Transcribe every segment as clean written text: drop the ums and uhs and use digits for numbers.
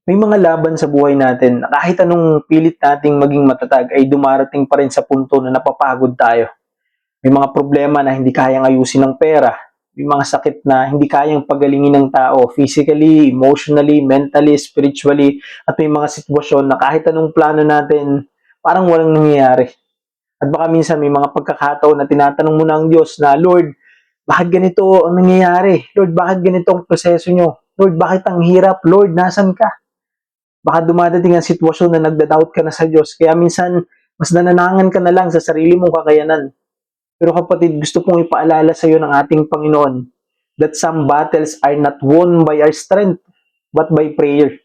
May mga laban sa buhay natin na kahit anong pilit nating maging matatag ay dumarating pa rin sa punto na napapagod tayo. May mga problema na hindi kayang ayusin ng pera. May mga sakit na hindi kayang pagalingin ng tao, physically, emotionally, mentally, spiritually, at may mga sitwasyon na kahit anong plano natin, parang walang nangyayari. At baka minsan may mga pagkakataon na tinatanong mo ng Diyos na, Lord, bakit ganito ang nangyayari? Lord, bakit ganito ang proseso nyo? Lord, bakit ang hirap? Lord, nasan ka? Baka dumadating ang sitwasyon na nagda-doubt ka na sa Diyos. Kaya minsan, mas nananangan ka na lang sa sarili mong kakayanan. Pero kapatid, gusto kong ipaalala sa iyo ng ating Panginoon that some battles are not won by our strength, but by prayer.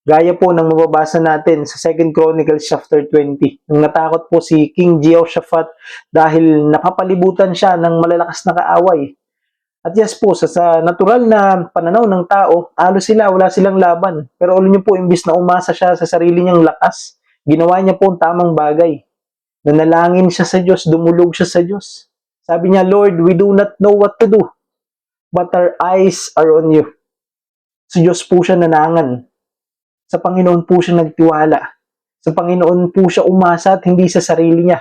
Gaya po ng mababasa natin sa 2 Chronicles chapter 20. Nung natakot po si King Jehoshaphat dahil napapalibutan siya ng malalakas na kaaway. At yes po, sa natural na pananaw ng tao, talo sila, wala silang laban. Pero ulo niyo po, imbis na umasa siya sa sarili niyang lakas, ginawa niya po ang tamang bagay. Nanalangin siya sa Diyos, dumulog siya sa Diyos. Sabi niya, Lord, we do not know what to do, but our eyes are on you. Sa Diyos po siya nanangan. Sa Panginoon po siya nagtiwala. Sa Panginoon po siya umasa at hindi sa sarili niya.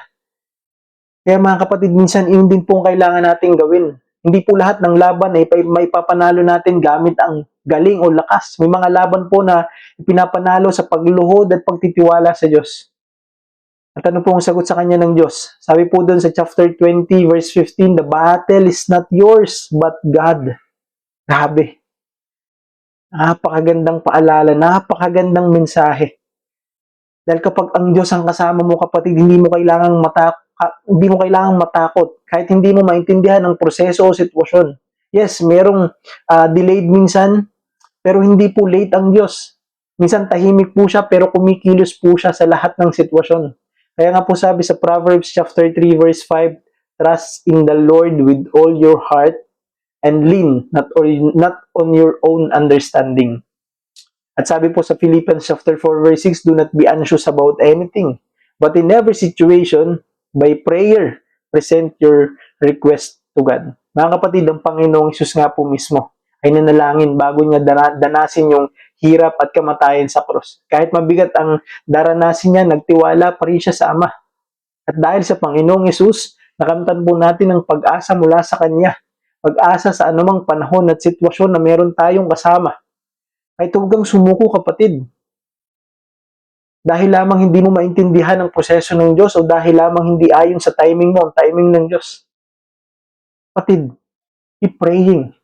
Kaya mga kapatid, minsan yun din po ang kailangan natin gawin. Hindi po lahat ng laban ay may papanalo natin gamit ang galing o lakas. May mga laban po na ipinapanalo sa pagluhod at pagtitiwala sa Diyos. At ano po ang sagot sa kanya ng Diyos? Sabi po doon sa chapter 20 verse 15, the battle is not yours but God. Grabe. Napakagandang paalala, napakagandang mensahe. Dahil kapag ang Diyos ang kasama mo, kapatid, hindi mo kailangang matakot kahit hindi mo maintindihan ang proseso o sitwasyon. Yes, merong delayed minsan, pero hindi po late ang Diyos. Minsan tahimik po siya pero kumikilos po siya sa lahat ng sitwasyon. Kaya nga po sabi sa Proverbs chapter 3 verse 5, trust in the Lord with all your heart and lean not on your own understanding. At sabi po sa Philippians chapter 4 verse 6, do not be anxious about anything, but in every situation, by prayer, present your request to God. Mga kapatid, ang Panginoong Isus nga po mismo ay nanalangin bago niya danasin yung hirap at kamatayan sa krus. Kahit mabigat ang daranasin niya, nagtiwala pa rin siya sa Ama. At dahil sa Panginoong Isus, nakamtan po natin ang pag-asa mula sa Kanya. Pag-asa sa anumang panahon at sitwasyon na meron tayong kasama. Ay huwag kang sumuko, kapatid. Dahil lamang hindi mo maintindihan ang proseso ng Diyos o dahil lamang hindi ayon sa timing mo, ang timing ng Diyos. Kapatid, keep praying,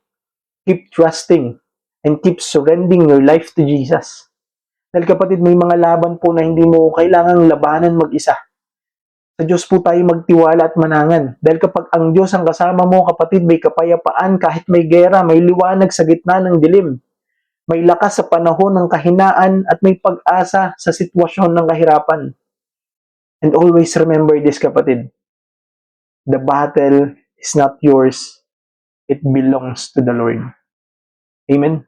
keep trusting, and keep surrendering your life to Jesus. Dahil kapatid, may mga laban po na hindi mo kailangang labanan mag-isa. Sa Diyos po tayo magtiwala at manangan. Dahil kapag ang Diyos ang kasama mo, kapatid, may kapayapaan kahit may gera, may liwanag sa gitna ng dilim. May lakas sa panahon ng kahinaan at may pag-asa sa sitwasyon ng kahirapan. And always remember this, kapatid. The battle is not yours. It belongs to the Lord. Amen.